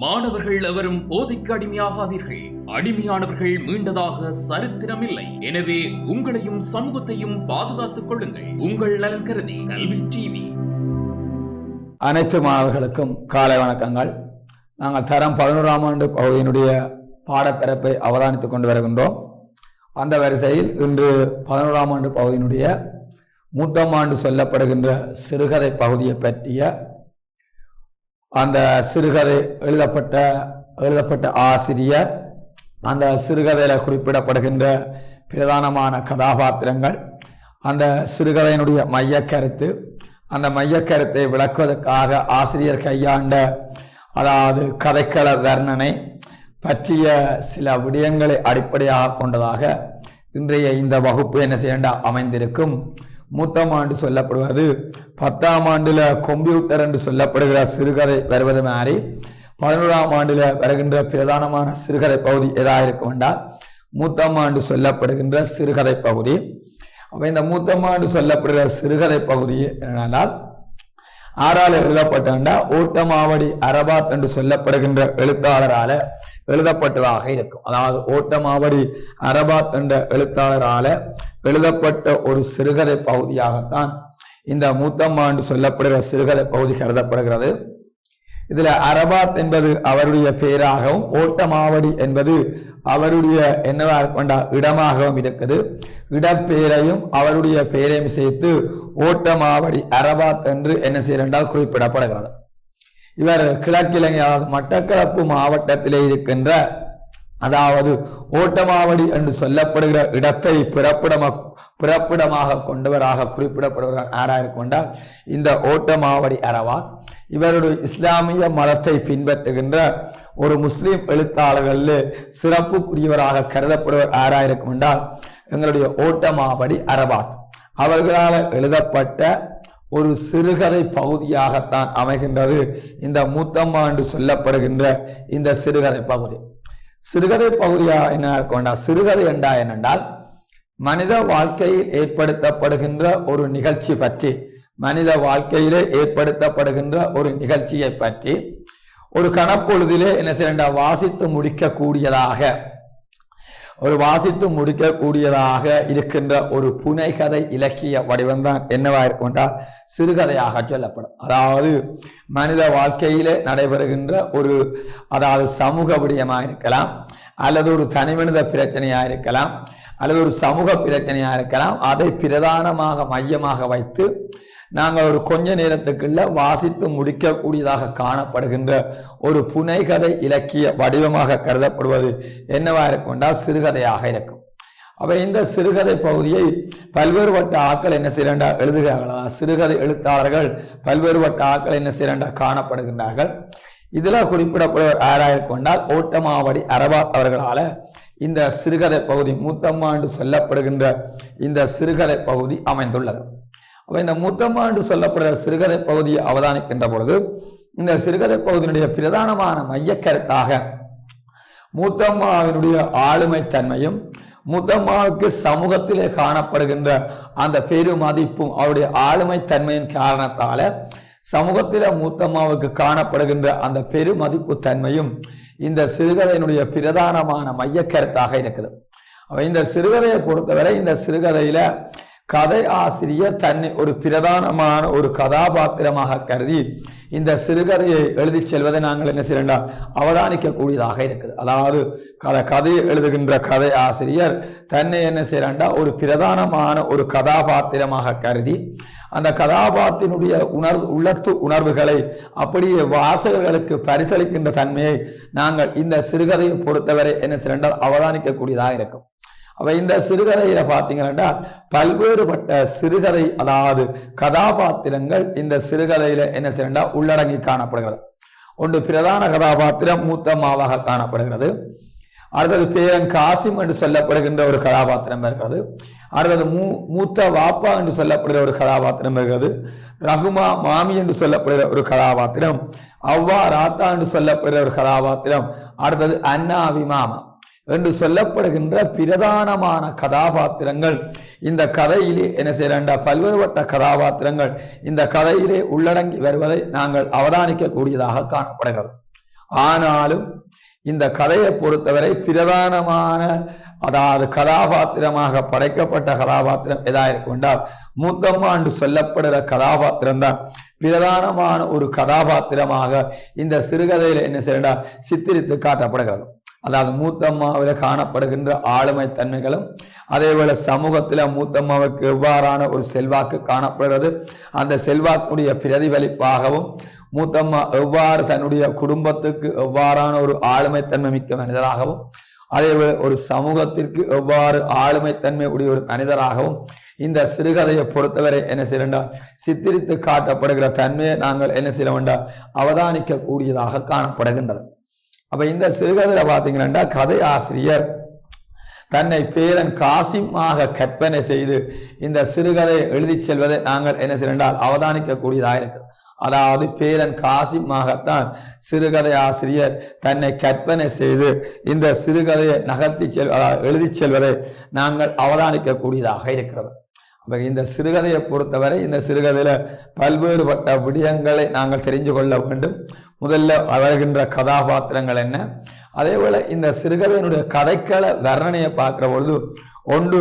மாணவர்கள் எவரும் போதைக்கு அடிமையாகாதீர்கள். அடிமையானவர்கள் மீண்டதாக சரித்திரமில்லை. எனவே உங்களையும் சமூகத்தையும் பாதுகாத்துக் கொள்ளுங்கள். உங்கள் நலன் கருதி கல்வி டிவி. அனைத்து மாணவர்களுக்கும் காலை வணக்கங்கள். நாங்கள் தரம் 11ஆம் ஆண்டு பகுதியினுடைய பாடப்பிறப்பை அவதானித்துக் கொண்டு வருகின்றோம். அந்த வரிசையில் இன்று 11ஆம் ஆண்டு பகுதியினுடைய மூன்றாம் ஆண்டு சொல்லப்படுகின்ற சிறுகதை பகுதியை பற்றிய அந்த சிறுகதை எழுதப்பட்ட ஆசிரியர், அந்த சிறுகதையில குறிப்பிடப்படுகின்ற பிரதானமான கதாபாத்திரங்கள், அந்த சிறுகதையினுடைய மையக்கருத்து, அந்த மையக்கருத்தை விளக்குவதற்காக ஆசிரியர் கையாண்ட அதாவது கதைக்கள வர்ணனை பற்றிய சில விடயங்களை அடிப்படையாக கொண்டதாக இன்றைய இந்த வகுப்பு என்ன செய்ய அமைந்திருக்கும். மூன்றாம் ஆண்டு சொல்லப்படுவது 10ஆம் ஆண்டுல கம்ப்யூட்டர் என்று சொல்லப்படுகிற சிறுகதை வருவது மாதிரி 11ஆம் ஆண்டுல வருகின்ற பிரதானமான சிறுகதை பகுதி எதாக இருக்கும் என்றால் மூன்றாம் ஆண்டு சொல்லப்படுகின்ற சிறுகதை பகுதி. அப்ப இந்த மூன்றாம் ஆண்டு சொல்லப்படுகிற சிறுகதை பகுதி என்னென்னால் ஆறால் எழுதப்பட்ட ஓட்டமாவடி அரபாத் என்று சொல்லப்படுகின்ற எழுத்தாளரால எழுதப்பட்டதாக இருக்கும். அதாவது ஓட்டமாவடி அரபாத் என்ற எழுத்தாளரால எழுதப்பட்ட ஒரு சிறுகதை பகுதியாகத்தான் இந்த மூன்றாம் ஆண்டு சொல்லப்படுகிற சிறுகதை பகுதி கருதப்படுகிறது. இதுல அரபாத் என்பது அவருடைய பெயராகவும் ஓட்டமாவடி என்பது அவருடைய என்னவா கொண்ட இடமாகவும் இருக்குது. இடப்பெயரையும் அவருடைய பெயரையும் சேர்த்து ஓட்டமாவடி அரபாத் என்று என்ன செய்யறால் குறிப்பிடப்படுகிறது. இவர் கிழக்கிழங்கை மட்டக்களப்பு மாவட்டத்திலே இருக்கின்ற அதாவது ஓட்டமாவடி என்று சொல்லப்படுகிற இடத்தை பிறப்பிடமாக கொண்டவராக குறிப்பிடப்படுகிறார். யாராக கொண்டால் இந்த ஓட்டமாவடி அரபாத் இவருடைய இஸ்லாமிய மதத்தை பின்பற்றுகின்ற ஒரு முஸ்லிம் எழுத்தாளர்களில் சிறப்புக்குரியவராக கருதப்படுவர் யாராயிருக்கும் என்றால் எங்களுடைய ஓட்டமாவடி அரபாத் அவர்களால் எழுதப்பட்ட ஒரு சிறுகதை பகுதியாகத்தான் அமைகின்றது இந்த மூன்றாம் ஆண்டு சொல்லப்படுகின்ற இந்த சிறுகதை பகுதி. சிறுகதை பகுதியா என்ன கொண்டா சிறுகதை என்றா என்னென்றால் மனித வாழ்க்கையில் ஏற்படுத்தப்படுகின்ற ஒரு நிகழ்ச்சி பற்றி, மனித வாழ்க்கையிலே ஏற்படுத்தப்படுகின்ற ஒரு நிகழ்ச்சியை பற்றி ஒரு கணப்பொழுதிலே என்ன செய்ய வாசித்து முடிக்கக்கூடியதாக இருக்கின்ற ஒரு புனைகதை இலக்கிய வடிவம்தான் என்னவா இருக்கும்னா சிறுகதையாக சொல்லப்படும். அதாவது மனித வாழ்க்கையிலே நடைபெறுகின்ற ஒரு அதாவது சமூக விடயமாக இருக்கலாம், அல்லது ஒரு தனி மனித பிரச்சனையா இருக்கலாம், அல்லது ஒரு சமூக பிரச்சனையா இருக்கலாம். அதை பிரதானமாக மையமாக வைத்து நாங்கள் ஒரு கொஞ்ச நேரத்துக்குள்ள வாசித்து முடிக்கக்கூடியதாக காணப்படுகின்ற ஒரு புனைகதை இலக்கிய வடிவமாக கருதப்படுவது என்னவா இருக்கும்னால் சிறுகதையாக இருக்கும். அப்ப இந்த சிறுகதை பகுதியை பல்வேறுபட்ட ஆட்கள் என்ன செய்யறா எழுதுகிறார்களா, சிறுகதை எழுத்தாளர்கள் பல்வேறுபட்ட ஆட்கள் என்ன செய்யறா காணப்படுகின்றார்கள். இதுல குறிப்பிடப்படுவர் யாராக கொண்டால் ஓட்டமாவடி அரபாத் அவர்களால இந்த சிறுகதை பகுதி மூன்றாம் ஆண்டு சொல்லப்படுகின்ற இந்த சிறுகதை பகுதி அமைந்துள்ளது. அப்ப இந்த மூன்றாம் ஆண்டு சொல்லப்படுற சிறுகதை பகுதியை அவதானிக்கின்ற பொழுது இந்த சிறுகதை பகுதியினுடைய பிரதானமான மையக்கருத்தாக மூத்தம்மாவினுடைய ஆளுமை தன்மையும் மூத்தம்மாவுக்கு சமூகத்திலே காணப்படுகின்ற அந்த பெருமதிப்பும் அவருடைய ஆளுமை தன்மையின் காரணத்தால சமூகத்தில மூத்தம்மாவுக்கு காணப்படுகின்ற அந்த பெருமதிப்பு தன்மையும் இந்த சிறுகதையினுடைய பிரதானமான மையக்கருத்தாக இருக்குது. இந்த சிறுகதையை பொறுத்தவரை இந்த சிறுகதையில கதை ஆசிரியர் தன்னை ஒரு பிரதானமான ஒரு கதாபாத்திரமாக கருதி இந்த சிறுகதையை எழுதி செல்வதை நாங்கள் என்ன செய்யலாம் அவதானிக்கக்கூடியதாக இருக்குது. அதாவது கதையை எழுதுகின்ற கதை ஆசிரியர் தன்னை என்ன செய்யறா ஒரு பிரதானமான ஒரு கதாபாத்திரமாக கருதி அந்த கதாபாத்தினுடைய உள்ளத்து உணர்வுகளை அப்படியே வாசகர்களுக்கு பரிசளிக்கின்ற தன்மையை நாங்கள் இந்த சிறுகதையை பொறுத்தவரை என்ன செய்யறால் அவதானிக்கக்கூடியதாக இருக்கும். அப்ப இந்த சிறுகதையில பாத்தீங்கன்னா பல்வேறுபட்ட சிறுகதை அதாவது கதாபாத்திரங்கள் இந்த சிறுகதையில என்ன செய்யறா உள்ளடங்கி காணப்படுகிறது. ஒன்று பிரதான கதாபாத்திரம் மூத்தம்மாவாக காணப்படுகிறது. அடுத்தது பேரன் காசிம் என்று சொல்லப்படுகின்ற ஒரு கதாபாத்திரம் இருக்கிறது. அடுத்தது மூத்த வாப்பா என்று சொல்லப்படுகிற ஒரு கதாபாத்திரம் இருக்கிறது. ரகுமா மாமி என்று சொல்லப்படுகிற ஒரு கதாபாத்திரம், அவ்வா ராத்தா என்று சொல்லப்படுகிற ஒரு கதாபாத்திரம், அடுத்தது அண்ணா அபிமாமா என்று சொல்லப்படுகின்ற பிரதானமான கதாபாத்திரங்கள் இந்த கதையிலே என்ன செய்யறா பல்வேறுபட்ட கதாபாத்திரங்கள் இந்த கதையிலே உள்ளடங்கி வருவதை நாங்கள் அவதானிக்கக்கூடியதாக காணப்படுகிறது. ஆனாலும் இந்த கதையை பொறுத்தவரை பிரதானமான அதாவது கதாபாத்திரமாக படைக்கப்பட்ட கதாபாத்திரம் எதா இருக்குண்டால் மூத்தம்மா என்று சொல்லப்படுகிற கதாபாத்திரம் தான் பிரதானமான ஒரு கதாபாத்திரமாக இந்த சிறுகதையில என்ன செய்யறா சித்தரித்து காட்டப்படுகிறது. அதாவது மூத்தம்மாவில காணப்படுகின்ற ஆளுமை தன்மைகளும் அதே போல சமூகத்துல மூத்தம்மாவுக்கு எவ்வாறான ஒரு செல்வாக்கு காணப்படுகிறது, அந்த செல்வாக்குடைய பிரதிபலிப்பாகவும் மூத்தம்மா எவ்வாறு தன்னுடைய குடும்பத்துக்கு எவ்வாறான ஒரு ஆளுமைத்தன்மை மிக்க மனிதராகவும் அதேபோல ஒரு சமூகத்திற்கு எவ்வாறு ஆளுமைத்தன்மை உடைய ஒரு மனிதராகவும் இந்த சிறுகதையை பொறுத்தவரை என்ன செய்யண்டால் சித்தரித்து காட்டப்படுகிற தன்மையை நாங்கள் என்ன செய்ய வேண்டாம் அவதானிக்க கூடியதாக காணப்படுகின்றது. அப்ப இந்த சிறுகதையில பாத்தீங்கன்னா கதை ஆசிரியர் தன்னை பேரன் காசிமாக கற்பனை செய்து இந்த சிறுகதையை எழுதி செல்வதை நாங்கள் என்ன செய்யண்டால் அவதானிக்க கூடியதாக இருக்கு. அதாவது பேரன் காசிமாகத்தான் சிறுகதை ஆசிரியர் தன்னை கற்பனை செய்து இந்த சிறுகதையை நகர்த்தி எழுதி செல்வதை நாங்கள் அவதானிக்க கூடியதாக இருக்கிறது. அப்ப இந்த சிறுகதையை பொறுத்தவரை இந்த சிறுகதையில பல்வேறுபட்ட விடயங்களை நாங்கள் தெரிந்து கொள்ள வேண்டும். முதல்ல வருகின்ற கதாபாத்திரங்கள் என்ன, அதே போல இந்த சிறுகதையினுடைய கதைக்கள வர்ணனையை பார்க்கிற பொழுது ஒன்று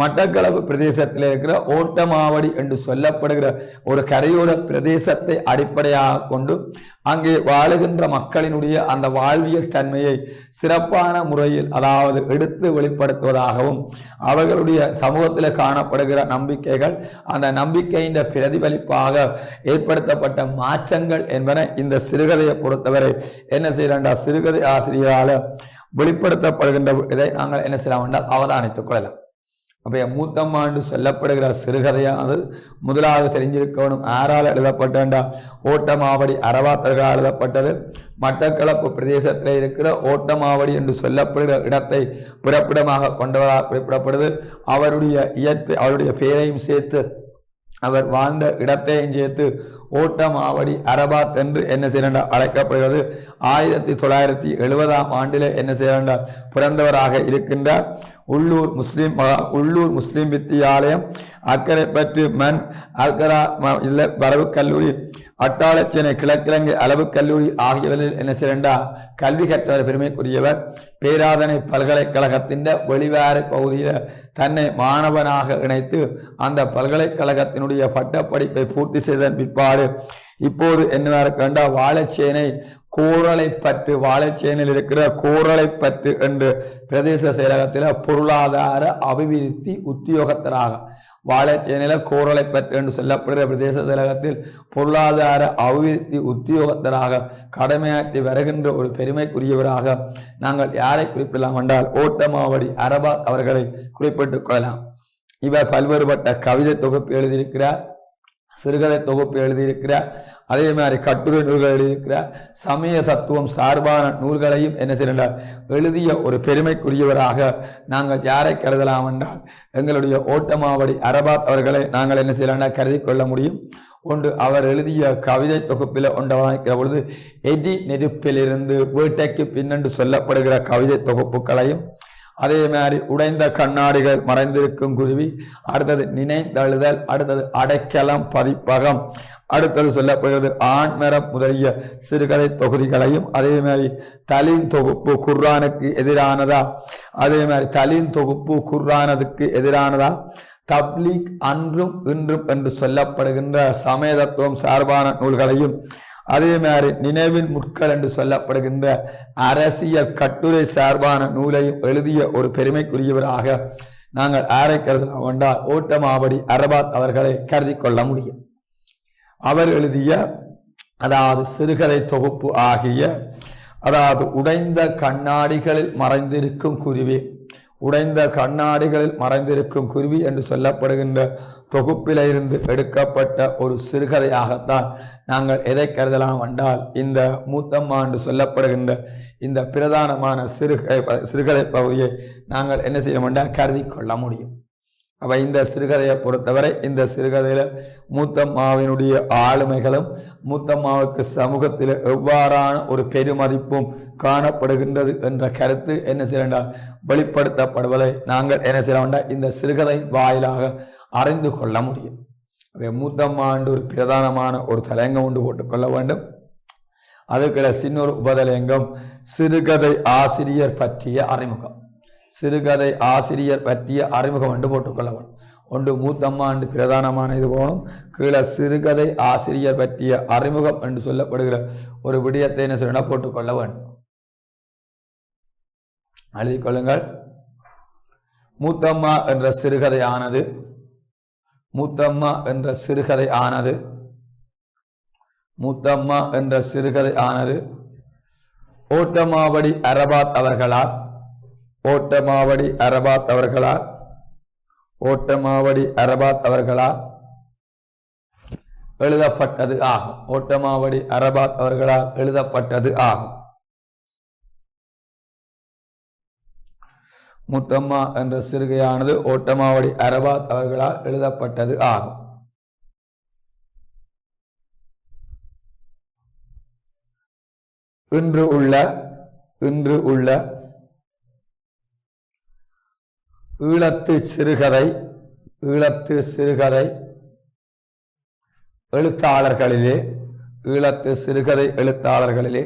மட்டக்களப்பு பிரதேசத்தில் இருக்கிற ஓட்டமாவடி என்று சொல்லப்படுகிற ஒரு கரையோர பிரதேசத்தை அடிப்படையாக கொண்டு அங்கே வாழுகின்ற மக்களினுடைய அந்த வாழ்வியல் தன்மையை சிறப்பான முறையில் அதாவது எடுத்து வெளிப்படுத்துவதாகவும் அவர்களுடைய சமூகத்தில் காணப்படுகிற நம்பிக்கைகள் அந்த நம்பிக்கையின் பிரதிபலிப்பாக ஏற்படுத்தப்பட்ட மாற்றங்கள் என்பன இந்த சிறுகதையை பொறுத்தவரை என்ன செய்யறா சிறுகதை ஆசிரியரால வெளிப்படுத்தப்படுகின்ற இதை நாங்கள் என்ன செய்யலாம் என்றால் அவதானித்துக் கொள்ளலாம். அப்ப மூத்தம்மா என்று சொல்லப்படுகிற சிறுகதையானது முதலாவது தெரிஞ்சிருக்கணும் யாரால் எழுதப்பட்ட ஓட்டமாவடி அரவாத்தர்களால் எழுதப்பட்டது. மட்டக்களப்பு பிரதேசத்தில் இருக்கிற ஓட்டமாவடி என்று சொல்லப்படுகிற இடத்தை பிறப்பிடமாக கொண்டவராக குறிப்பிடப்படுது. அவருடைய பெயரையும் சேர்த்து அவர் வாழ்ந்த இடத்தையும் சேர்த்து ஓட்டமாவடி அரபாத் என்று என்ன செய்யறா அழைக்கப்படுகிறது. 1970 ஆண்டிலே என்ன செய்யறா பிறந்தவராக இருக்கின்றார். உள்ளூர் முஸ்லிம் வித்தியாலயம், அக்கரைப்பற்று மண் அல்கரா வரவு கல்லூரி, அட்டாளச்சேனை கிழக்கிழங்கை அளவு கல்லூரி ஆகியவற்றில் என்ன செய்யறா கல்வி கற்றவர் பெருமைக்குரியவர். பேராதனை பல்கலைக்கழகத்தின் வெளிவார பகுதியில தன்னை மாணவனாக இணைத்து அந்த பல்கலைக்கழகத்தினுடைய பட்டப்படிப்பை பூர்த்தி செய்ததன் பிற்பாடு இப்போது என்ன கண்டா வாழைச்சேனை கோரளைப்பற்று வாழைச்சேனையில் இருக்கிற கோரளைப்பற்று என்று பிரதேச செயலகத்தில் பொருளாதார அபிவிருத்தி உத்தியோகத்தராக வாழைச்சேனையில கோரளைப்பற்று என்று சொல்லப்படுகிற பிரதேச செயலகத்தில் பொருளாதார அபிவிருத்தி உத்தியோகத்தராக கடமையாற்றி வருகின்ற ஒரு பெருமைக்குரியவராக நாங்கள் யாரை குறிப்பிடலாம் என்றால் ஓட்டமாவடி அரபாத் அவர்களை குறிப்பிட்டுக் கொள்ளலாம். இவர் பல்வேறுபட்ட கவிதை தொகுப்பு எழுதியிருக்கிறார், சிறுகதை தொகுப்பு எழுதியிருக்கிறார், அதே மாதிரி கட்டுரை நூல்கள் எழுதியிருக்கிறார், சமய தத்துவம் சார்பான நூல்களையும் என்ன செய்கிறார் எழுதிய ஒரு பெருமைக்குரியவராக நாங்கள் யாரை கருதலாம் என்றால் எங்களுடைய ஓட்டமாவடி அரபாத் அவர்களை நாங்கள் என்ன செய்யலாம் கருதி கொள்ள முடியும். ஒன்று அவர் எழுதிய கவிதை தொகுப்பில் ஒன்றை பொழுது எடி நெருப்பிலிருந்து வீட்டைக்கு பின்னென்று சொல்லப்படுகிற கவிதை தொகுப்புகளையும், அதே மாதிரி உடைந்த கண்ணாடிகள் மறைந்திருக்கும் குருவி, அடுத்தது நினைந்தழுதல், அடுத்தது அடைக்கலம் பதிப்பகம், அடுத்தது சொல்லப்படுகிறது ஆண்மரம் முதலிய சிறுகதை தொகுதிகளையும், அதே மாதிரி தலீன் தொகுப்பு குர்ஆனுக்கு எதிரானதா, அதே மாதிரி தலீன் தொகுப்பு குர்ஆனுக்கு எதிரானதா, தப்லீக் அன்றும் இன்றும் என்று சொல்லப்படுகின்ற சமய தத்துவம் சார்பான நூல்களையும், அதே மாதிரி நினைவின் முட்கள் என்று சொல்லப்படுகின்ற அரசியல் கட்டுரை சார்பான நூலையும் எழுதிய ஒரு பெருமைக்குரியவராக நாங்கள் யாரை கருதலாம் என்றால் ஓட்டமாவடி அரபாத் அவர்களை கருதி கொள்ள முடியும். அவர் எழுதிய அதாவது சிறுகதை தொகுப்பு ஆகிய அதாவது உடைந்த கண்ணாடிகளில் மறைந்திருக்கும் குருவி, உடைந்த கண்ணாடிகளில் மறைந்திருக்கும் குருவி என்று சொல்லப்படுகின்ற தொகுப்பில இருந்து எடுக்கப்பட்ட ஒரு சிறுகதையாகத்தான் நாங்கள் எதை கருதலாம் என்றால் இந்த மூத்தம்மா என்று சொல்லப்படுகின்ற இந்த பிரதானமான சிறுகதை பகுதியை நாங்கள் என்ன செய்ய வேண்டாம் கருதி கொள்ள முடியும். அப்ப இந்த சிறுகதையை பொறுத்தவரை இந்த சிறுகதையில மூத்தம்மாவினுடைய ஆளுமைகளும் மூத்தம்மாவுக்கு சமூகத்தில் எவ்வாறான ஒரு பெருமதிப்பும் காணப்படுகின்றது என்ற கருத்து என்ன செய்யலாம் வெளிப்படுத்தப்படுவதை நாங்கள் என்ன செய்ய வேண்டாம் இந்த சிறுகதை வாயிலாக அறிந்து கொள்ள முடியும். மூத்தம்மா என்று ஒரு பிரதானமான ஒரு தலையங்கம் உண்டு போட்டுக்கொள்ள வேண்டும். அதுக்குள்ள சின்னொரு உபதலையங்கம் சிறுகதை ஆசிரியர் பற்றிய அறிமுகம். சிறுகதை ஆசிரியர் பற்றிய அறிமுகம் என்று போட்டுக்கொள்ளவன். ஒன்று மூத்தம்மா என்று பிரதானமான இது போகணும். கீழே சிறுகதை ஆசிரியர் பற்றிய அறிமுகம் என்று சொல்லப்படுகிற ஒரு விடயத்தை என்ன சொல்ல போட்டுக்கொள்ள வேண்டும். எழுதிக் கொள்ளுங்கள். மூத்தம்மா என்ற சிறுகதையானது மூத்தம்மா என்ற சிறுகதை ஆனது மூத்தம்மா என்ற சிறுகதை ஆனது ஓட்டமாவடி அரபாத் அவர்களால் ஓட்டமாவடி அரபாத் அவர்களால் ஓட்டமாவடி அரபாத் அவர்களால் எழுதப்பட்டது ஆகும். ஓட்டமாவடி அரபாத் அவர்களால் எழுதப்பட்டது ஆகும். முத்தம்மா என்ற சிறுகையானது ஓட்டமாவடி அரபாத் அவர்களால் எழுதப்பட்டது ஆகும். இன்று உள்ள ஈழத்து சிறுகதை எழுத்தாளர்களிலே ஈழத்து சிறுகதை எழுத்தாளர்களிலே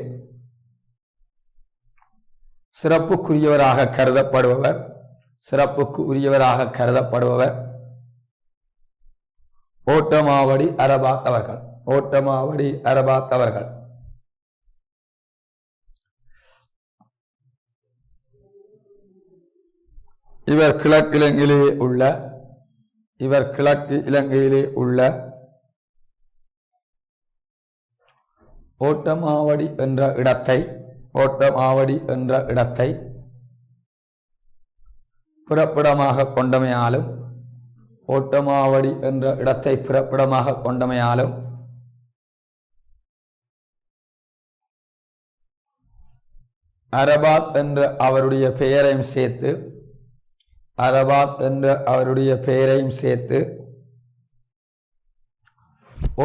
சிறப்புக்குரியவராக கருதப்படுபவர் ஓட்டமாவடி அரபாத் அவர்கள். இவர் கிழக்கு இலங்கையிலே உள்ள ஓட்டமாவடி என்ற இடத்தை பிறப்பிடமாக கொண்டமையாலும் ஓட்டமாவடி என்ற இடத்தை பிறப்பிடமாக கொண்டமையாலும் அரபாத் என்ற அவருடைய பெயரையும் சேர்த்து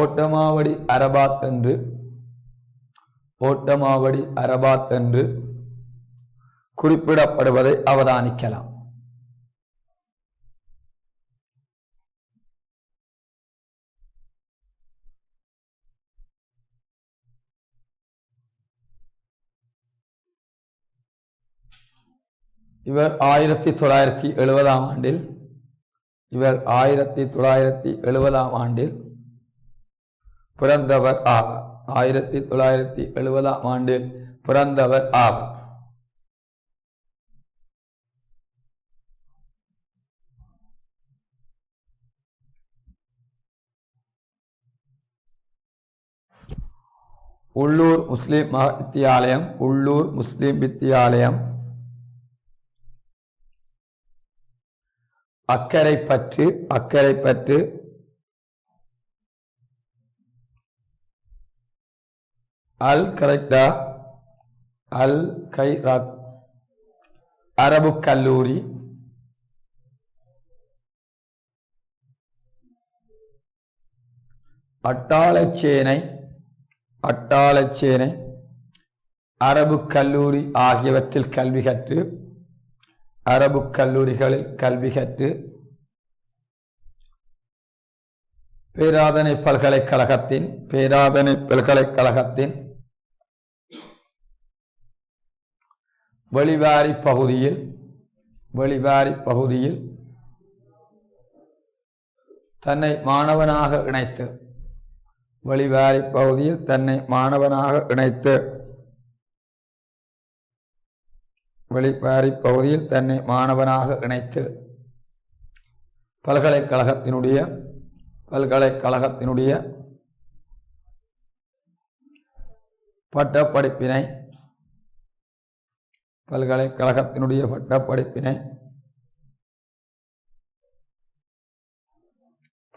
ஓட்டமாவடி அரபாத் என்று குறிப்பிடப்படுவதை அவதானிக்கலாம். இவர் 1970 ஆண்டில் பிறந்தவர் ஆவார். 1970 ஆண்டில் பிறந்தவர் ஆவார். உள்ளூர் முஸ்லிம் வித்தியாலயம் அக்கரைப்பற்று அல் கைராக் அரபு கல்லூரி அட்டாளச்சேனை அரபு கல்லூரி ஆகியவற்றில் அரபு கல்லூரிகளில் கல்வி கற்று பேராதனை பல்கலைக்கழகத்தின் வெளிவாரி பகுதியில் தன்னை மாணவனாக இணைத்து பல்கலைக்கழகத்தினுடைய பட்டப்படிப்பினை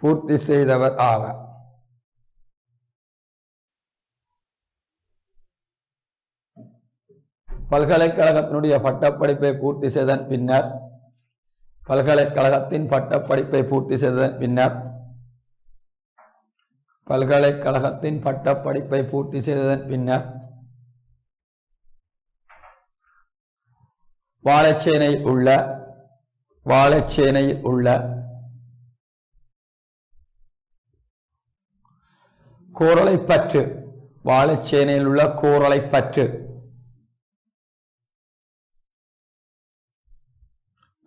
பூர்த்தி செய்தவர் ஆவார். பல்கலைக்கழகத்தினுடைய பட்டப்படிப்பை பூர்த்தி செய்ததன் பின்னர் பல்கலைக்கழகத்தின் பட்டப்படிப்பை பூர்த்தி செய்ததன் பின்னர் வாழைச்சேனையில் உள்ள வாழைச்சேனையில் உள்ள கோரளை பற்று.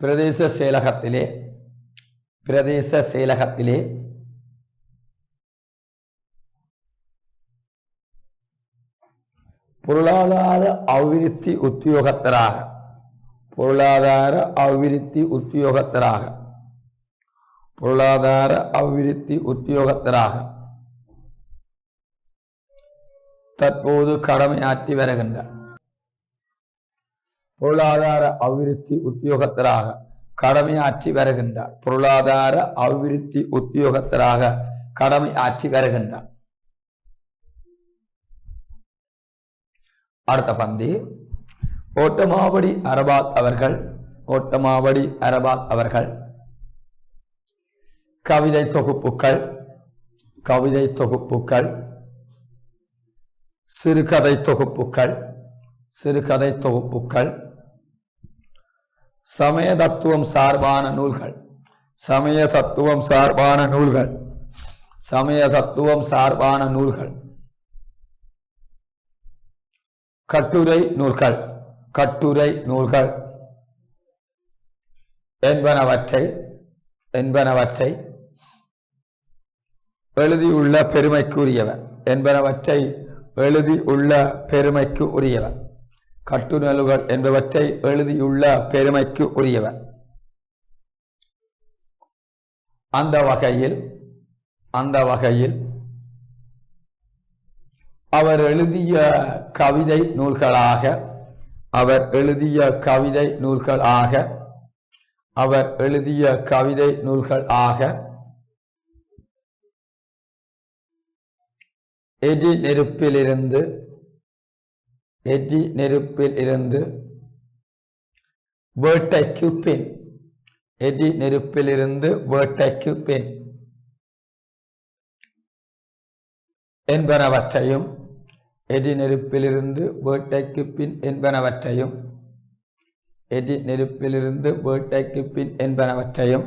பிரதேச செயலகத்திலே பொருளாதார அபிவிருத்தி உத்தியோகத்தராக தற்போது கடமையாற்றி வருகின்றார். பொருளாதார அபிவிருத்தி உத்தியோகத்தராக கடமையாற்றி வருகின்றார். அடுத்த பந்தி ஓட்டமாவடி அரபாத் அவர்கள் கவிதை தொகுப்புகள், சிறுகதை தொகுப்புகள், சமய தத்துவம் சார்பான நூல்கள், கட்டுரை நூல்கள் என்பனவற்றை எழுதியுள்ள பெருமைக்கு உரியவர். கட்டுநூல்கள் என்பவற்றை எழுதியுள்ள பெருமைக்கு உரியவர். அந்த வகையில் அவர் எழுதிய கவிதை நூல்களாக எடி நெருப்பிலிருந்து வேட்டைக்கு பின் என்பனவற்றையும்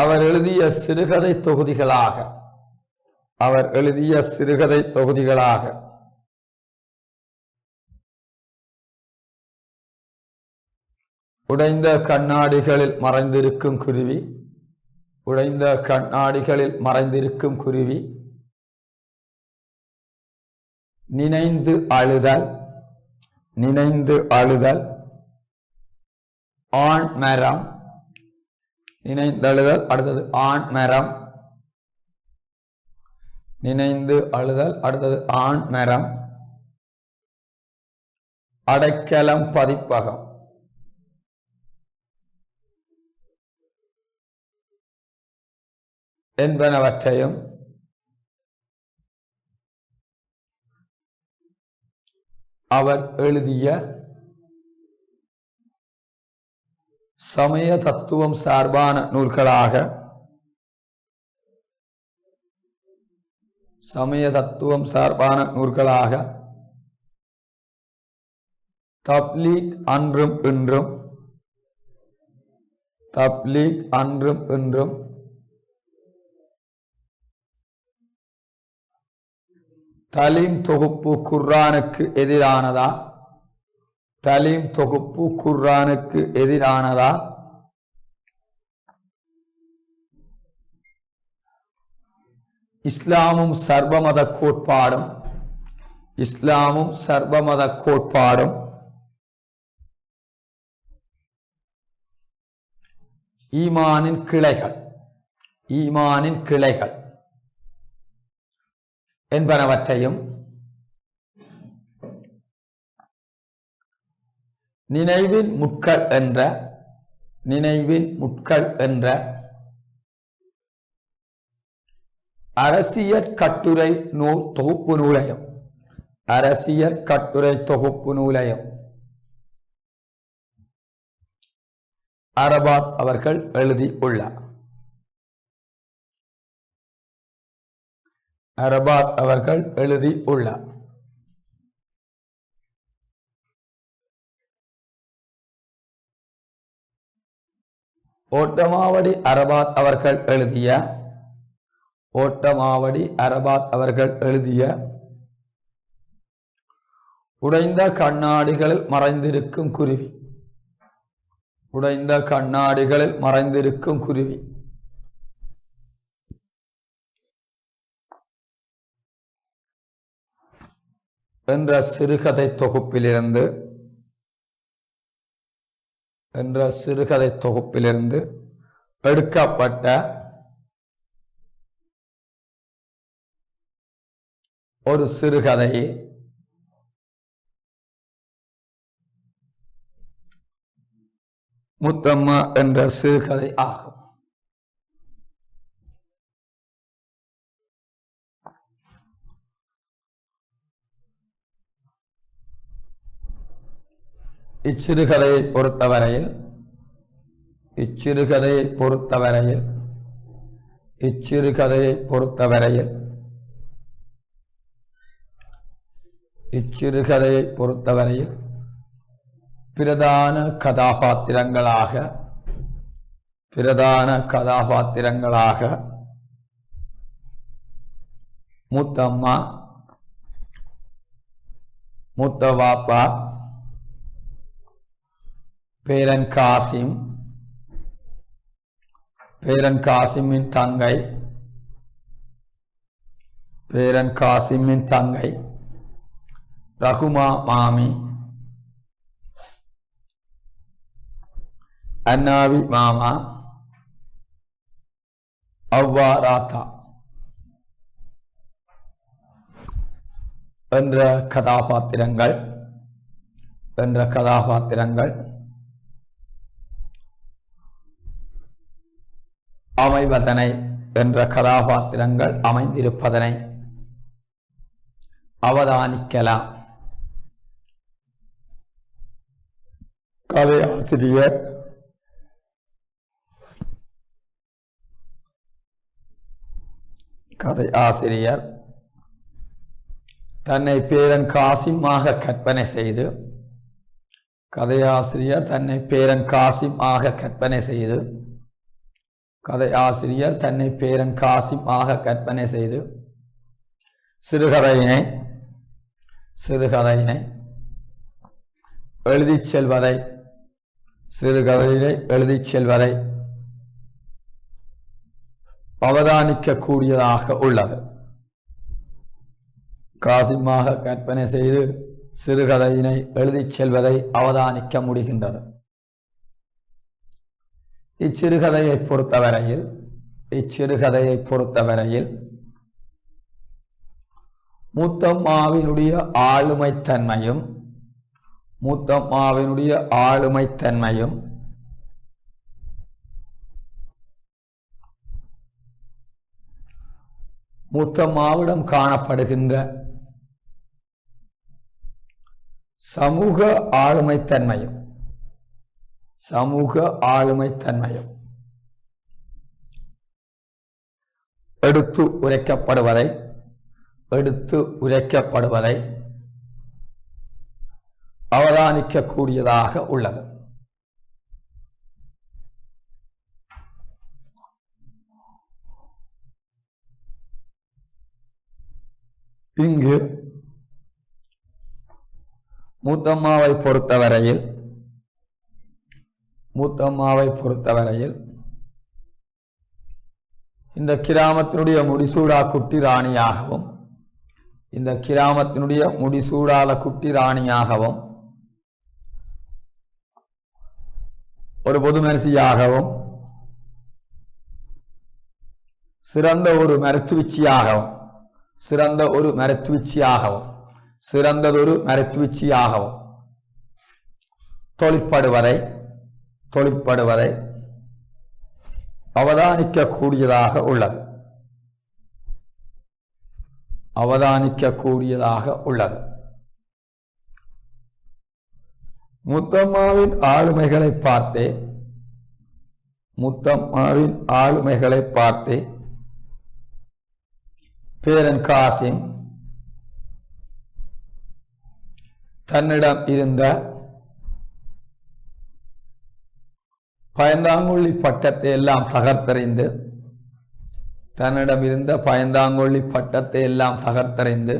அவர் எழுதிய சிறுகதை தொகுதிகளாக உடைந்த கண்ணாடிகளில் மறைந்திருக்கும் குருவி, நினைந்து அழுதல், ஆண் மரம், அடுத்தது ஆண் மரம், அடைக்கலம் பதிப்பகம் என்பனவற்றையும் அவர் எழுதிய சமய தத்துவம் சார்பான நூல்களாக தப்லீக் அன்றும் இன்றும், தலீம் தொகுப்பு குர்ஆனுக்கு எதிரானதா, இஸ்லாமும் சர்வமத கோட்பாடும் ஈமானின் கிளைகள் என்பனவற்றையும் நினைவின் முட்கள் என்ற அரசியற் கட்டுரை தொகுப்பு நூலையும் அரபாத் அவர்கள் எழுதியுள்ளார். ஓட்டமாவடி அரபாத் அவர்கள் எழுதிய ஓட்டமாவடி அரபாத் அவர்கள் எழுதிய உடைந்த கண்ணாடிகளில் மறைந்திருக்கும் குருவி. உடைந்த கண்ணாடிகளில் மறைந்திருக்கும் குருவி என்ற சிறுகதை தொகுப்பிலிருந்து எடுக்கப்பட்ட ஒரு சிறுகதையை முத்தம்மா என்ற சிறுகதை ஆகும். இச்சிறுகதையை பொறுத்தவரையில் பிரதான கதாபாத்திரங்களாக முத்தம்மா, முத்தவாப்பா, பேரன் காசிம், பேரன் காசிமின் தங்கை ரகுமா மாமி, அன்னாவி மாமா, அவ்வா ராத்தா என்ற கதாபாத்திரங்கள் அமைந்திருப்பதனை அவதானிக்கலாம். கதை ஆசிரியர் தன்னை பேரன் காசிமாக கற்பனை செய்து சிறுகதையினை எழுதிச் செல்வதை அவதானிக்க கூடியதாக உள்ளது. காசிமாக கற்பனை செய்து சிறுகதையினை எழுதிச் செல்வதை அவதானிக்க முடிகின்றது. இச்சிறுகதையை பொறுத்தவரையில் முத்தம்மாவினுடைய ஆளுமைத்தன்மையும் முத்தம்மாவிடம் காணப்படுகின்ற சமூக ஆளுமைத்தன்மையும் எடுத்து உரைக்கப்படுவதை அவதானிக்க கூடியதாக உள்ளது. இங்கு முத்தம்மாவை பொறுத்தவரையில் இந்த கிராமத்தினுடைய முடிசூடா குட்டி ராணியாகவும் ஒரு பொதுமரிசியாகவும் சிறந்த ஒரு மருத்துவச்சியாகவும் தொழிற்படுவதை அவதானிக்க கூடியதாக உள்ளது. முத்தம்மாவின் ஆளுமைகளை பார்த்தே பேரன் காசிம் தன்னிடம் இருந்த பயந்தாங்குழி பட்டத்தை எல்லாம் தகர்த்தறிந்து தன்னிடமிருந்த பயந்தாங்கொள்ளி பட்டத்தை எல்லாம் தகர்த்தறிந்து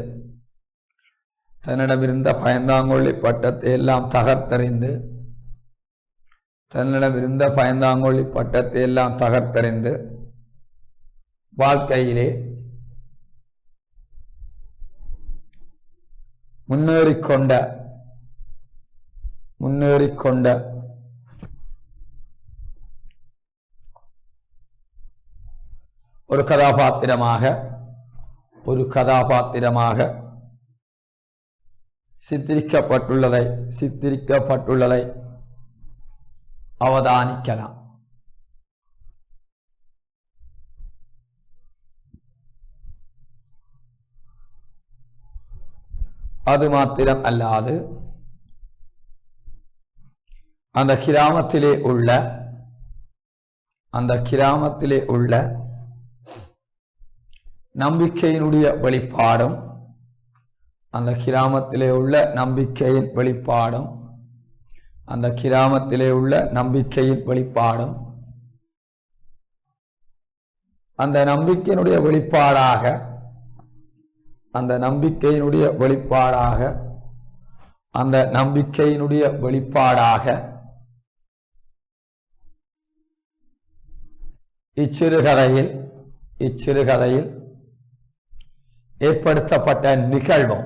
தன்னிடமிருந்த பயந்தாங்கொள்ளி பட்டத்தை எல்லாம் தகர்த்தறிந்து தன்னிடமிருந்த பயந்தாங்கொள்ளி பட்டத்தை எல்லாம் தகர்த்தறிந்து வாழ்க்கையிலே முன்னேறிக்கொண்ட ஒரு கதாபாத்திரமாக சித்தரிக்கப்பட்டுள்ளதை அவதானிக்கலாம். அது மாத்திரம் அல்லாது அந்த கிராமத்திலே உள்ள நம்பிக்கையினுடைய வெளிப்பாடும் அந்த கிராமத்திலே உள்ள நம்பிக்கையின் வெளிப்பாடும் அந்த நம்பிக்கையினுடைய வெளிப்பாடாக இச்சிறுகதையில் ஏற்படுத்தப்பட்ட நிகழ்வும்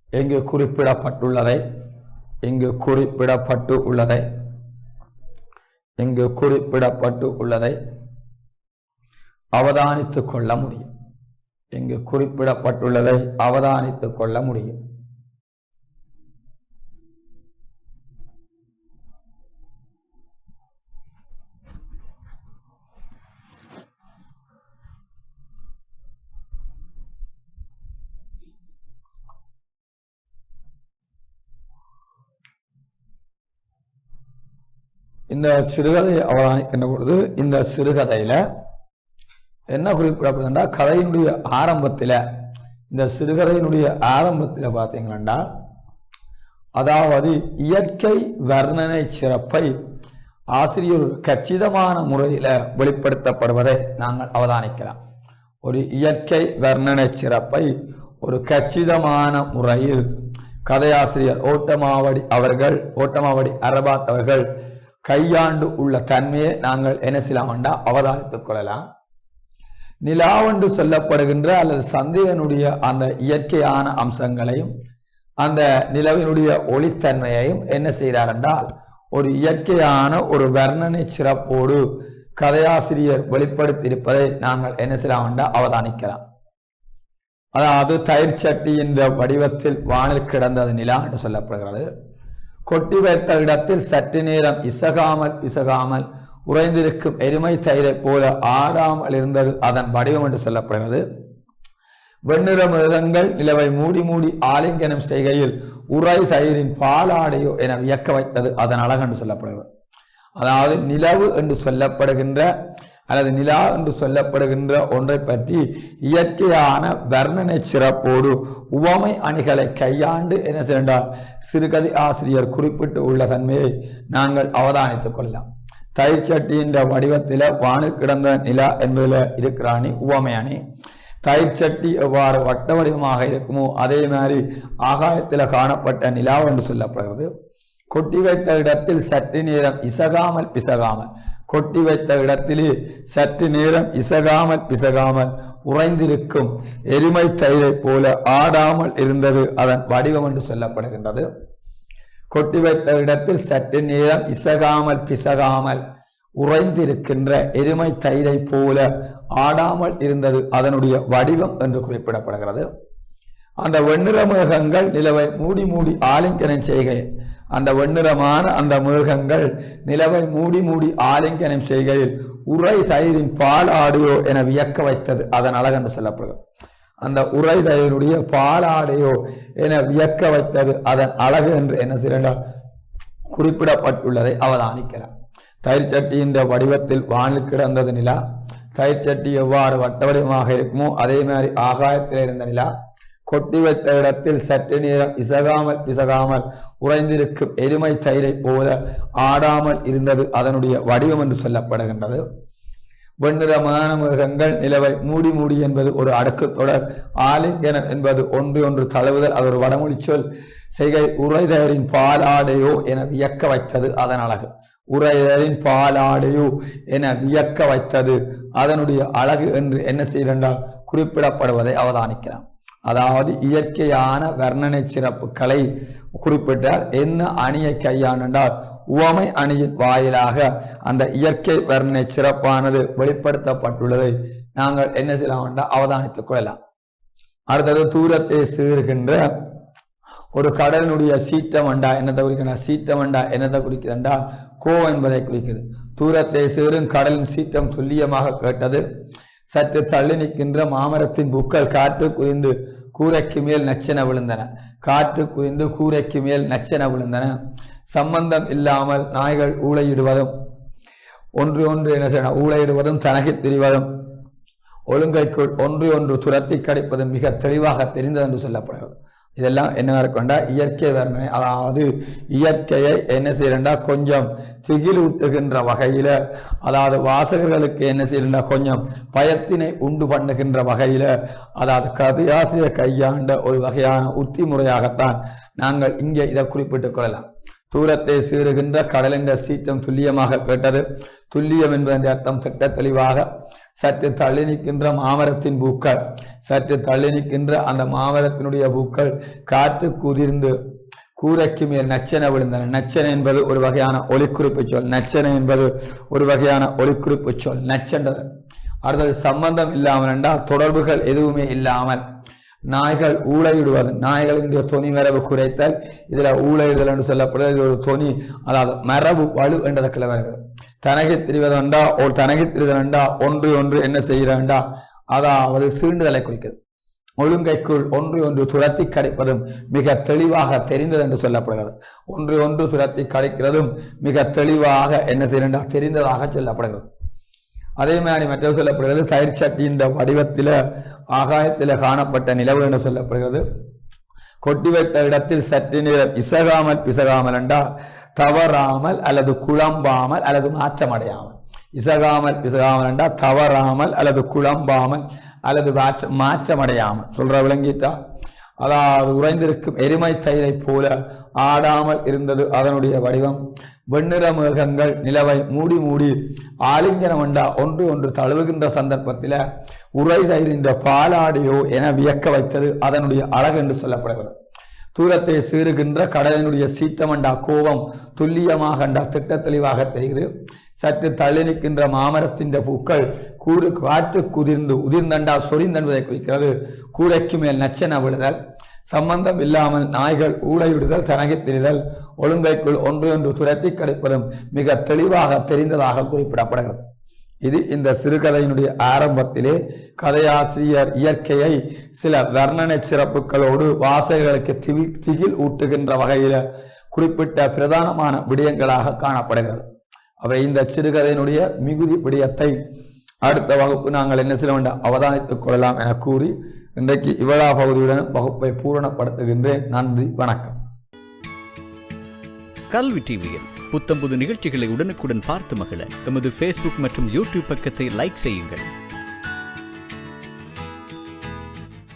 இங்கு குறிப்பிடப்பட்டுள்ளதை அவதானித்துக் கொள்ள முடியும். இந்த சிறுகதையை அவதானிக்கின்ற பொழுது இந்த சிறுகதையில என்ன குறிப்பிடப்படுதுன்னா, கதையினுடைய ஆரம்பத்தில் பார்த்தீங்கன்னா, அதாவது இயற்கை வர்ணனை சிறப்பை ஆசிரியர் கச்சிதமான முறையில வெளிப்படுத்தப்படுவதை நாங்கள் அவதானிக்கலாம். ஒரு இயற்கை வர்ணனை சிறப்பை ஒரு கச்சிதமான முறையில் கதையாசிரியர் ஓட்டமாவடி அரபாத் அவர்கள் கையாண்டு உள்ள தன்மையை நாங்கள் என்ன செய்யலாம்டா அவதானித்துக் கொள்ளலாம். நிலாவென்று சொல்லப்படுகின்ற அல்லது சந்திரனுடைய அந்த இயற்கையான அம்சங்களையும் அந்த நிலவினுடைய ஒளித்தன்மையையும் என்ன செய்கிறார் என்றால் ஒரு இயற்கையான ஒரு வர்ணனை சிறப்போடு கதையாசிரியர் வெளிப்படுத்தியிருப்பதை நாங்கள் என்ன செய்யலாம்டா அவதானிக்கலாம். அதாவது தயிர் சட்டி என்ற வடிவத்தில் வானில் கிடந்தது நிலா என்று சொல்லப்படுகிறது. கொட்டி வைத்த இடத்தில் சற்று நேரம் இசகாமல் உறைந்திருக்கும் எருமை தயிரை போல ஆடாமல் இருந்தது அதன் வடிவம் என்று சொல்லப்படுகிறது. வெண்ணிற மிருகங்கள் நிலவை மூடி ஆலிங்கனம் செய்கையில் உறை தயிரின் பாலாடையோ என வியக்க வைத்தது அதன் அழகு என்று சொல்லப்படுகிறது. அதாவது நிலவு என்று சொல்லப்படுகின்ற அல்லது நிலா என்று சொல்லப்படுகின்ற ஒன்றை பற்றி இயற்கையான வர்ணனை சிறப்போடு உவமை அணிகளை கையாண்டு என்ன செய்தால் சிறுகதை ஆசிரியர் குறிப்பிட்டு உள்ள தன்மையை நாங்கள் அவதானித்துக் கொள்ளலாம். தயிர் சட்டியின் வடிவத்தில வானில் கிடந்த நிலா என்பதில் இருக்கிற அணி உவமை அணி. தயிர் சட்டி எவ்வாறு வட்ட வடிவமாக இருக்குமோ அதே மாதிரி ஆகாயத்தில் காணப்பட்ட நிலா என்று சொல்லப்படுகிறது. கொட்டி வைத்த இடத்தில் சற்று நேரம் பிசகாமல் கொட்டி வைத்த இடத்திலே சற்று நேரம் பிசகாமல் உறைந்திருக்கும் எருமை தயிரை போல ஆடாமல் இருந்தது அதன் வடிவம் என்று சொல்லப்படுகின்றது. கொட்டி வைத்த இடத்தில் சற்று நேரம் பிசகாமல் உறைந்திருக்கின்ற எருமை தயிரை போல ஆடாமல் இருந்தது அதனுடைய வடிவம் என்று குறிப்பிடப்படுகிறது. அந்த வெண்ணிற மேகங்கள் நிலவை மூடி ஆலிங்கனம் செய்கையில் அந்த வெண்ணிறமான அந்த மேகங்கள் நிலவை மூடி ஆலிங்கனம் செய்கையில் உறை தயிரின் பால் ஆடையோ என வியக்க வைத்தது அதன் அழகு என்று சொல்லப்படுகிறது. அந்த உறை தயிரினுடைய பாலாடையோ என வியக்க வைத்தது அதன் அழகு என்று என்ன செய்யலாம் குறிப்பிடப்பட்டுள்ளதை அவதானிக்கலாம். தயிர் சட்டியின் வடிவத்தில் வானில் கிடந்தது நிலா. தயிர் சட்டி எவ்வாறு வட்ட வடிவமாக இருக்குமோ அதே மாதிரி ஆகாயத்தில் இருந்த நிலா. கொட்டி வைத்த இடத்தில் சற்று நேரம் இசகாமல் உறைந்திருக்கும் எருமை தயிரை போல ஆடாமல் இருந்தது அதனுடைய வடிவம் என்று சொல்லப்படுகின்றது. வெண்ணிறமான மிருகங்கள் நிலவை மூடி என்பது ஒரு அடுக்கு தொடர். ஆலிங்கனம் என்பது ஒன்று தழுவுதல், அது ஒரு வடமொழி சொல். செய்கை உறைதரின் பாலாடையோ என வியக்க வைத்தது அதன் அழகு. உறைதரின் பாலாடையோ என வியக்க வைத்தது அதனுடைய அழகு என்று என்ன செய்தால் குறிப்பிடப்படுவதை அவதானிக்கலாம். அதாவது இயற்கையான வர்ணனை சிறப்புகளை குறிப்பிட்டார். என்ன அணியை கையாண்டால் உவமை அணியின் வாயிலாக அந்த இயற்கை வர்ணனை சிறப்பானது வெளிப்படுத்தப்பட்டுள்ளதை நாங்கள் என்ன செய்யலாம் என்றால் அவதானித்துக் கொள்ளலாம். அடுத்தது தூரத்தை சீர்கின்ற ஒரு கடலினுடைய சீற்றமண்டா என்னத்தை குறிக்கிறார்? சீற்றமண்டா என்னத்தை குறிக்கிறா? கோ என்பதை குறிக்கிறது. தூரத்தை சீரும் கடலின் சீற்றம் துல்லியமாக கேட்டது. சற்று தள்ளி நிற்கின்ற மாமரத்தின் புக்கள் காற்று குவிந்து கூரைக்கு மேல் நச்சென விழுந்தன. காற்று குவிந்து கூரைக்கு மேல் நச்சென விழுந்தன. சம்பந்தம் இல்லாமல் நாய்கள் ஊளையிடுவதும் ஒன்று என்ன செய்யணும் ஊளையிடுவதும் தனகி திரிவதும் ஒழுங்கைக்குள் ஒன்று துரத்தி கடிப்பதும் மிக தெளிவாக தெரிந்தது என்று சொல்லப்படுகிறது. இதெல்லாம் என்ன கொண்டா இயற்கை வர்ணனை. அதாவது இயற்கையை என்ன செய்யறா கொஞ்சம் திகிலூட்டுகின்ற வகையில, அதாவது வாசகர்களுக்கு என்ன செய்யறா கொஞ்சம் பயத்தினை உண்டு பண்ணுகின்ற வகையில, அதாவது கதையாசிரியர் கையாண்ட ஒரு வகையான உத்தி முறையாகத்தான் நாங்கள் இங்கே இதை குறிப்பிட்டுக் கொள்ளலாம். தூரத்தை சீறுகின்ற கடலின் சீற்றம் துல்லியமாக கேட்டது. துல்லியம் என்பதன் அர்த்தம் திட்ட தெளிவாக. சற்று தள்ளி நிற்கின்ற மாமரத்தின் பூக்கள், சற்று தள்ளி நிற்கின்ற அந்த மாமரத்தினுடைய பூக்கள் காற்று குதிர்ந்து கூரைக்கு மேல் நச்சென விழுந்தன. நச்சனை என்பது ஒரு வகையான ஒலிக்குறிப்பு சொல். நச்சனை என்பது ஒரு வகையான ஒலிக்குறிப்பு சொல். நச்சென்றது. அடுத்தது சம்பந்தம் இல்லாமல் என்றால் தொடர்புகள் எதுவுமே இல்லாமல் நாய்கள் ஊளையிடுவது. நாய்களினுடைய தொனி மரபு குறைத்தல். இதுல ஊளையிடுதல் என்று சொல்லப்படுவது. இது ஒரு தொனி, அதாவது மரபு வலு என்றதற்குள்ள வருகிறது. தனகி திரிவதண்டா ஒரு தனகி திரிவதண்டா ஒன்று என்ன செய்கிறண்டா, அதாவது சீண்டுதலை குறிக்கிறது. ஒழுங்கைக்குள் ஒன்று துரத்தி கடிப்பதும் மிக தெளிவாக தெரிந்தது என்று சொல்லப்படுகிறது. ஒன்று துரத்தி கடிக்கிறதும் மிக தெளிவாக என்ன செய்யறா தெரிந்ததாக சொல்லப்படுகிறது. அதே மாதிரி மற்ற சொல்லப்படுகிறது தயிர் சட்டியின் வடிவத்தில ஆகாயத்தில காணப்பட்ட நிலவு என்று சொல்லப்படுகிறது. கொட்டி வைத்த இடத்தில் சற்று நேரம் இசகாமல் என்றால் தவறாமல் அல்லது குழம்பாமல் அல்லது மாற்றமடையாமல். இசகாமல் என்றால் தவறாமல் அல்லது குழம்பாமல் அல்லது மாற்றமடையாமல் சொல்ற விளங்கிட்டா. அதாவது உறைந்திருக்கும் எருமை தயிரை போல ஆடாமல் இருந்தது அதனுடைய வடிவம். வெண்ணிற மேகங்கள் நிலவை மூடி ஆலிங்கனம் என்றா ஒன்று தழுவுகின்ற சந்தர்ப்பத்தில உறை தயிரின்ற பாலாடியோ என வியக்க வைத்தது அதனுடைய அழகு என்று சொல்லப்படுகிறது. தூரத்தை சீறுகின்ற கடலினுடைய சீற்றமண்டா கோபம் துல்லியமாக திட்ட தெளிவாக தெரிகிறது. சற்று தள்ளி நிற்கின்ற மாமரத்தின் பூக்கள் காற்று குதிர்ந்து உதிர்ந்தண்டா சொரிந்தன்பதை குறிக்கிறது. கூரைக்கு மேல் நச்சென விழுதல். சம்பந்தம் இல்லாமல் நாய்கள் ஊளையிடுதல், தனகி திரிதல், ஒழுங்கைக்குள் ஒன்று துரத்தி கடிப்பதும் மிக தெளிவாக தெரிந்ததாக குறிப்பிடப்படுகிறது. இது இந்த சிறுகதையினுடைய ஆரம்பத்திலே கதையாசிரியர் இயற்கையை சில வர்ணனை சிறப்புகளோடு வாசகர்களுக்கு திகில் ஊட்டுகின்ற வகையில குறிப்பிட்ட பிரதானமான விடயங்களாக காணப்படுகிறது. அவை இந்த சிறுகதையினுடைய மிகுதி விடயத்தை அடுத்த வகுப்பு நாங்கள் என்ன செய்ய வேண்டும் அவதானித்துக் கொள்ளலாம் என கூறி இன்றைக்கு இவ்வளா பகுதியுடன் வகுப்பை பூரணப்படுத்துகின்றேன். நன்றி, வணக்கம். கல்வி டிவியில் புத்தம்புது நிகழ்ச்சிகளை உடனுக்குடன் பார்த்து மகிழ எமது Facebook மற்றும் YouTube பக்கத்தை லைக் செய்யுங்கள்.